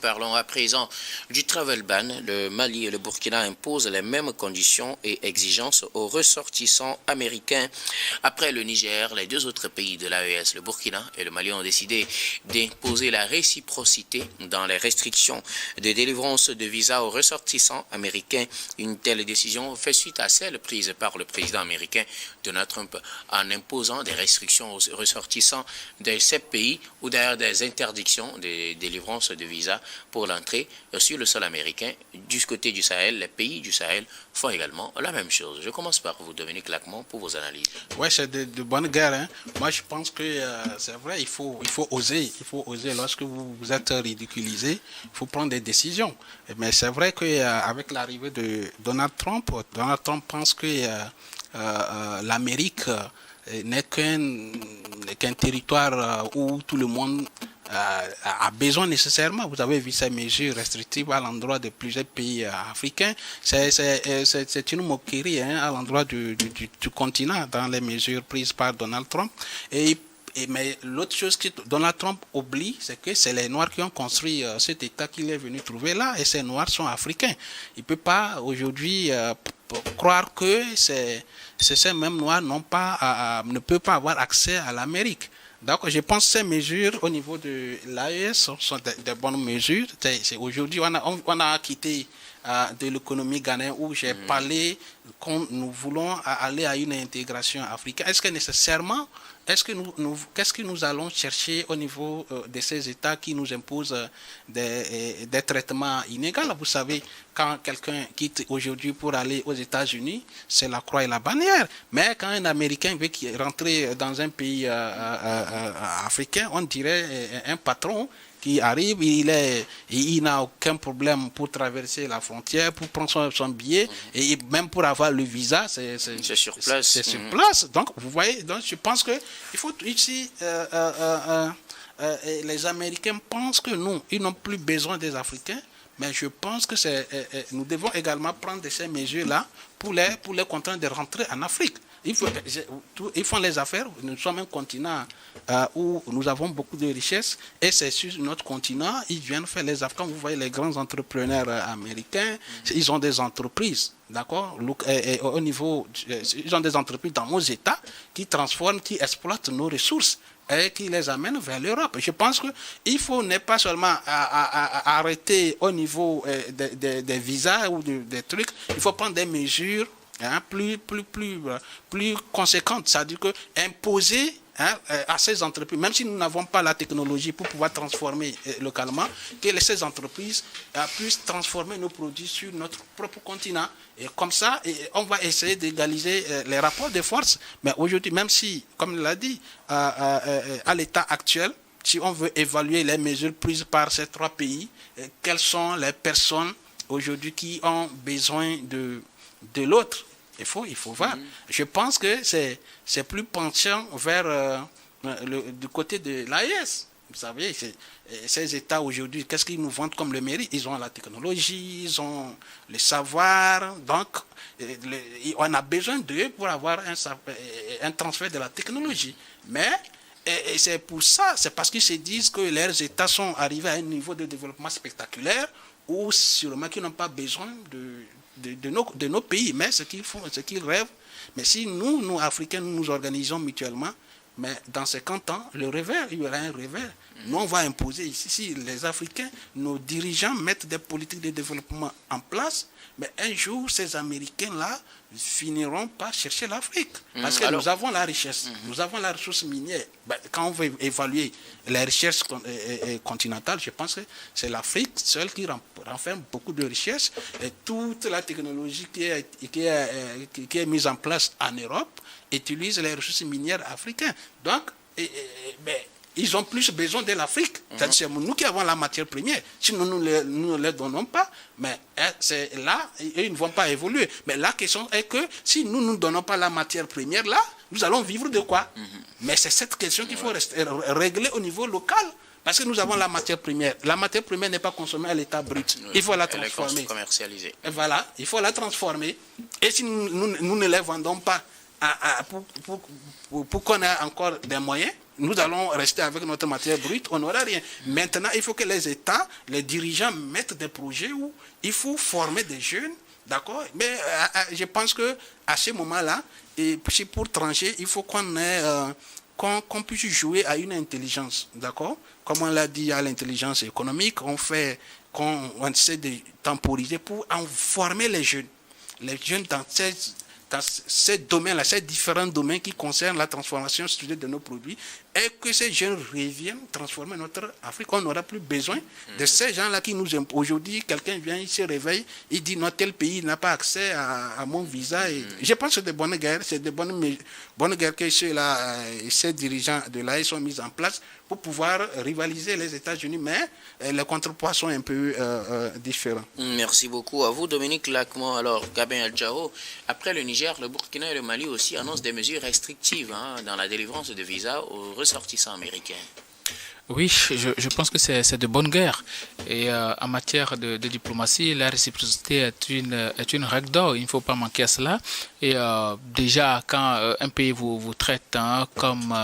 Parlons à présent du travel ban. Le Mali et le Burkina imposent les mêmes conditions et exigences aux ressortissants américains. Après le Niger, les deux autres pays de l'AES, le Burkina et le Mali, ont décidé d'imposer la réciprocité dans les restrictions de délivrance de visas aux ressortissants américains. Une telle décision fait suite à celle prise par le président américain Donald Trump en imposant des restrictions aux ressortissants de ces pays ou d'ailleurs des interdictions de délivrance de visas pour l'entrée sur le sol américain. Du côté du Sahel, les pays du Sahel font également la même chose. Je commence par vous, Dominique Lacmont, pour vos analyses. Oui, c'est de bonne guerre. Hein. Moi, je pense que c'est vrai, il faut oser. Il faut oser. Lorsque vous êtes ridiculisé, il faut prendre des décisions. Mais c'est vrai qu'avec l'arrivée de Donald Trump pense que l'Amérique n'est qu'un territoire où tout le monde a besoin nécessairement. Vous avez vu ces mesures restrictives à l'endroit de plusieurs pays africains. C'est une moquerie à l'endroit du continent dans les mesures prises par Donald Trump. Mais l'autre chose que Donald Trump oublie, c'est que c'est les Noirs qui ont construit cet État qu'il est venu trouver là, et ces Noirs sont africains. Il ne peut pas aujourd'hui croire que ces mêmes Noirs ne peuvent pas avoir accès à l'Amérique. Donc, je pense que ces mesures au niveau de l'AES sont de bonnes mesures. Aujourd'hui, on a quitté de l'économie ghanéenne où j'ai parlé qu'on nous voulons aller à une intégration africaine. Est-ce que nécessairement, qu'est-ce que nous allons chercher au niveau de ces États qui nous imposent des traitements inégaux? Vous savez, quand quelqu'un quitte aujourd'hui pour aller aux États-Unis, c'est la croix et la bannière. Mais quand un Américain veut rentrer dans un pays africain, on dirait un patron qui arrive, il n'a aucun problème pour traverser la frontière, pour prendre son billet, et même pour avoir le visa, c'est sur place. C'est sur place. Donc, vous voyez, donc je pense qu'il faut ici, les Américains pensent que non, ils n'ont plus besoin des Africains, mais je pense que nous devons également prendre ces mesures-là pour les contraindre de rentrer en Afrique. Ils font les affaires. Nous sommes un continent où nous avons beaucoup de richesses, et c'est sur notre continent, ils viennent faire les affaires. Vous voyez les grands entrepreneurs américains, ils ont des entreprises, d'accord, au niveau, ils ont des entreprises dans nos États qui transforment, qui exploitent nos ressources et qui les amènent vers l'Europe. Je pense qu'il faut n'est pas seulement arrêter au niveau des visas ou des trucs, il faut prendre des mesures plus conséquentes, c'est-à-dire que imposer à ces entreprises, même si nous n'avons pas la technologie pour pouvoir transformer localement, que ces entreprises puissent transformer nos produits sur notre propre continent. Et comme ça, on va essayer d'égaliser les rapports de force. Mais aujourd'hui, même si, comme il l'a dit, à l'état actuel, si on veut évaluer les mesures prises par ces trois pays, quelles sont les personnes aujourd'hui qui ont besoin de l'autre? Il faut voir. Je pense que c'est plus penchant vers du côté de l'AES. Vous savez, ces États aujourd'hui, qu'est-ce qu'ils nous vendent comme le mérite? Ils ont la technologie, ils ont le savoir. Donc, on a besoin d'eux pour avoir un transfert de la technologie. Mais et c'est pour ça, c'est parce qu'ils se disent que leurs États sont arrivés à un niveau de développement spectaculaire où sûrement qu'ils n'ont pas besoin de nos pays, mais ce qu'ils font, ce qu'ils rêvent. Mais si nous, Africains, nous organisons mutuellement, mais dans 50 ans, il y aura un revers. Nous, on va imposer ici, si les Africains, nos dirigeants mettent des politiques de développement en place, mais un jour, ces Américains-là finiront par chercher l'Afrique. Parce que nous avons la richesse, nous avons la ressource minière. Quand on veut évaluer les richesses continentales, je pense que c'est l'Afrique seule qui renferme beaucoup de richesses. Et toute la technologie qui est mise en place en Europe utilise les ressources minières africaines. Donc, ils ont plus besoin de l'Afrique. C'est nous qui avons la matière première. Si nous ne les donnons pas, mais c'est là, ils ne vont pas évoluer. Mais la question est que si nous ne donnons pas la matière première, là, nous allons vivre de quoi? Mais c'est cette question qu'il faut régler au niveau local. Parce que nous avons la matière première. La matière première n'est pas consommée à l'état brut. Il faut la transformer. Elle est commercialisée. Et voilà, il faut la transformer. Et si nous ne les vendons pas pour qu'on ait encore des moyens nous allons rester avec notre matière brute, on n'aura rien. Maintenant, il faut que les États, les dirigeants mettent des projets où il faut former des jeunes, d'accord? Mais je pense qu'à ce moment-là, et pour trancher, il faut qu'on puisse jouer à une intelligence, d'accord? Comme on l'a dit, à l'intelligence économique, on essaie de temporiser pour en former les jeunes. Les jeunes dans ces domaines-là, ces différents domaines qui concernent la transformation structurelle de nos produits, et que ces jeunes reviennent transformer notre Afrique. On n'aura plus besoin de ces gens-là qui nous imposent. Aujourd'hui, quelqu'un vient, il se réveille, il dit non, tel pays n'a pas accès à mon visa. Et je pense que c'est de bonnes guerres, c'est de bonnes guerres que ces dirigeants de l'AE sont mis en place pour pouvoir rivaliser les États-Unis, mais les contrepoids sont un peu différents. Merci beaucoup à vous, Dominique Lacmont. Alors, Gabin Adjao, après le Niger, le Burkina et le Mali aussi annoncent des mesures restrictives dans la délivrance de visas aux ressortissants américains. Oui, je pense que c'est de bonne guerre. Et en matière de diplomatie, la réciprocité est une règle d'or. Il ne faut pas manquer à cela. Et déjà, quand un pays vous traite comme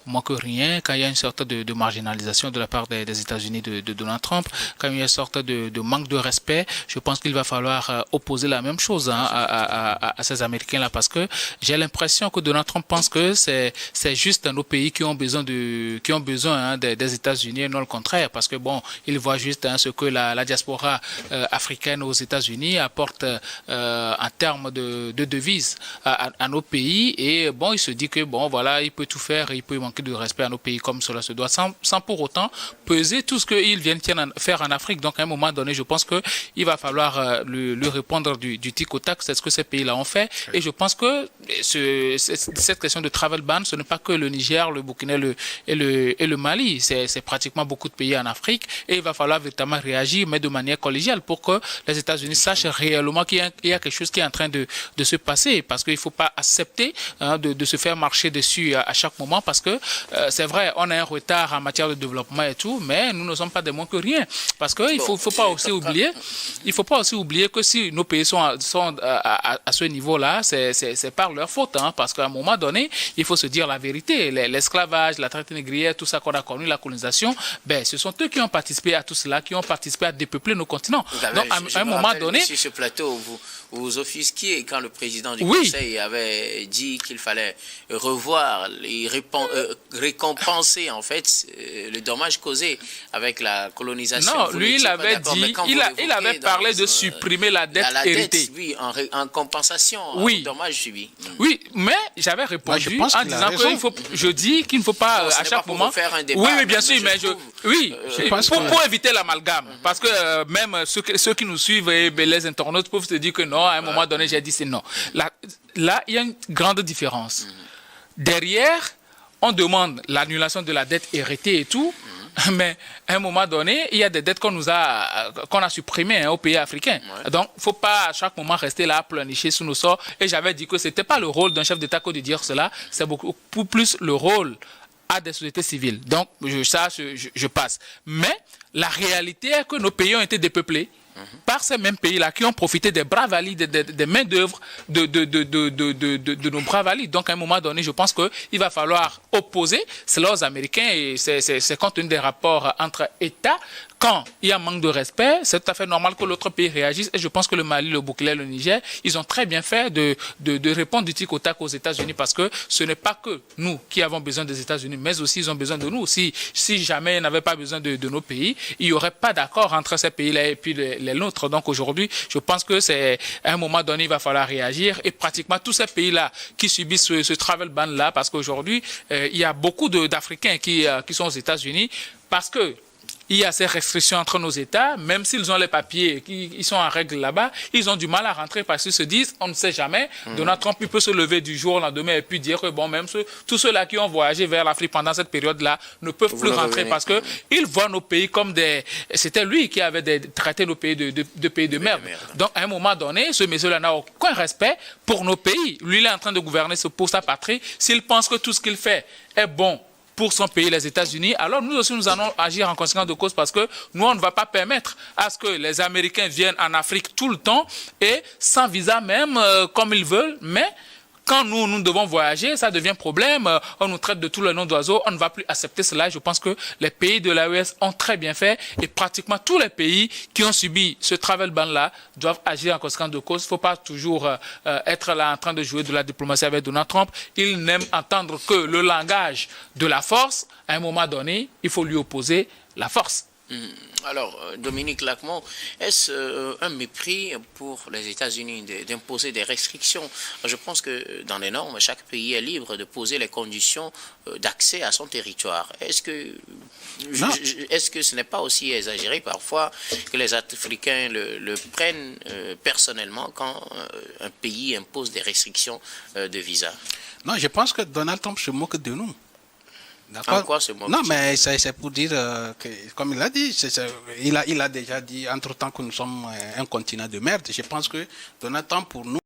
moins que rien, quand il y a une sorte de marginalisation de la part des États-Unis de Donald Trump, quand il y a une sorte de manque de respect, je pense qu'il va falloir opposer la même chose à ces Américains-là, parce que j'ai l'impression que Donald Trump pense que c'est juste nos pays qui ont besoin des États-Unis et non le contraire, parce que bon, il voit juste ce que la diaspora africaine aux États-Unis apporte en termes de devises à nos pays, et bon, il se dit que bon, voilà, il peut tout faire, il peut manquer de respect à nos pays comme cela se doit, sans pour autant peser tout ce qu'ils viennent faire en Afrique. Donc à un moment donné, je pense que il va falloir lui répondre du tic au tac, c'est ce que ces pays-là ont fait, et je pense que cette question de travel ban, ce n'est pas que le Niger, le Burkina et le Mali, c'est pratiquement beaucoup de pays en Afrique, et il va falloir véritablement réagir, mais de manière collégiale, pour que les États-Unis sachent réellement qu'il y a quelque chose qui est en train de se passer, parce qu'il ne faut pas accepter de se faire marcher dessus à chaque moment, parce que c'est vrai, on a un retard en matière de développement et tout, mais nous ne sommes pas des moins que rien, parce qu'il ne faut pas aussi oublier que si nos pays sont à ce niveau-là, c'est par leur faute, parce qu'à un moment donné, il faut se dire la vérité, l'esclavage, la traite négrière, tout ça qu'on a connu, la colonisation, ben, ce sont eux qui ont participé à tout cela, qui ont participé à dépeupler nos continents. Donc, à un moment donné... Sur ce plateau, vous offusquiez quand le président du Conseil avait dit qu'il fallait revoir et récompenser, en fait, le dommage causé avec la colonisation. Non, lui, il avait dit, il avait parlé de supprimer la dette héritée. Oui, en compensation au dommage subi. Oui, mais j'avais répondu en disant qu'il ne faut pas à chaque moment... Faire un débat, oui, bien sûr, mais pour éviter l'amalgame, parce que même ceux qui nous suivent, les internautes peuvent se dire que non, à un moment donné, j'ai dit c'est non. Là, il y a une grande différence. Derrière, on demande l'annulation de la dette héritée et tout, mais à un moment donné, il y a des dettes qu'on a supprimées aux pays africains. Donc, il ne faut pas à chaque moment rester là, pleurnicher sous nos sorts. Et j'avais dit que ce n'était pas le rôle d'un chef d'État que de dire cela, c'est beaucoup plus le rôle à des sociétés civiles. Donc, je passe. Mais la réalité est que nos pays ont été dépeuplés par ces mêmes pays-là qui ont profité des bras valides, des main-d'œuvre de nos bras valides. Donc, à un moment donné, je pense qu'il va falloir opposer cela aux Américains, et c'est compte tenu des rapports entre États. Quand il y a un manque de respect, c'est tout à fait normal que l'autre pays réagisse. Et je pense que le Mali, le Burkina, le Niger, ils ont très bien fait de répondre du tic au tac aux États-Unis, parce que ce n'est pas que nous qui avons besoin des États-Unis, mais aussi ils ont besoin de nous. Si jamais ils n'avaient pas besoin de nos pays, il n'y aurait pas d'accord entre ces pays-là et puis les nôtres. Donc aujourd'hui, je pense que c'est à un moment donné, il va falloir réagir. Et pratiquement tous ces pays-là qui subissent ce travel ban-là, parce qu'aujourd'hui, il y a beaucoup d'Africains qui sont aux États-Unis, parce que il y a ces restrictions entre nos États, même s'ils ont les papiers, ils sont en règle là-bas, ils ont du mal à rentrer parce qu'ils se disent, on ne sait jamais, Donald Trump il peut se lever du jour au lendemain et puis dire que bon, même tous ceux-là qui ont voyagé vers l'Afrique pendant cette période-là ne peuvent plus rentrer parce qu'ils voient nos pays comme c'était lui qui avait traité nos pays de pays de merde. Donc à un moment donné, ce monsieur-là n'a aucun respect pour nos pays. Lui, il est en train de gouverner pour sa patrie. S'il pense que tout ce qu'il fait est bon pour son pays, les États-Unis, alors nous aussi, nous allons agir en conséquence de cause, parce que nous, on ne va pas permettre à ce que les Américains viennent en Afrique tout le temps et sans visa même, comme ils veulent, mais quand nous devons voyager, ça devient problème. On nous traite de tous les noms d'oiseaux. On ne va plus accepter cela. Je pense que les pays de l'AES ont très bien fait et pratiquement tous les pays qui ont subi ce travel ban-là doivent agir en conséquence de cause. Il ne faut pas toujours être là en train de jouer de la diplomatie avec Donald Trump. Il n'aime entendre que le langage de la force. À un moment donné, il faut lui opposer la force. Alors, Dominique Lacmon, est-ce un mépris pour les États-Unis d'imposer des restrictions? Je pense que dans les normes, chaque pays est libre de poser les conditions d'accès à son territoire. Est-ce que ce n'est pas aussi exagéré parfois que les Africains le prennent personnellement quand un pays impose des restrictions de visa? Non, je pense que Donald Trump se moque de nous. En quoi ce Non, mais c'est pour dire que, comme il a dit, il a déjà dit entre-temps que nous sommes un continent de merde. Je pense que Donald Trump, pour nous,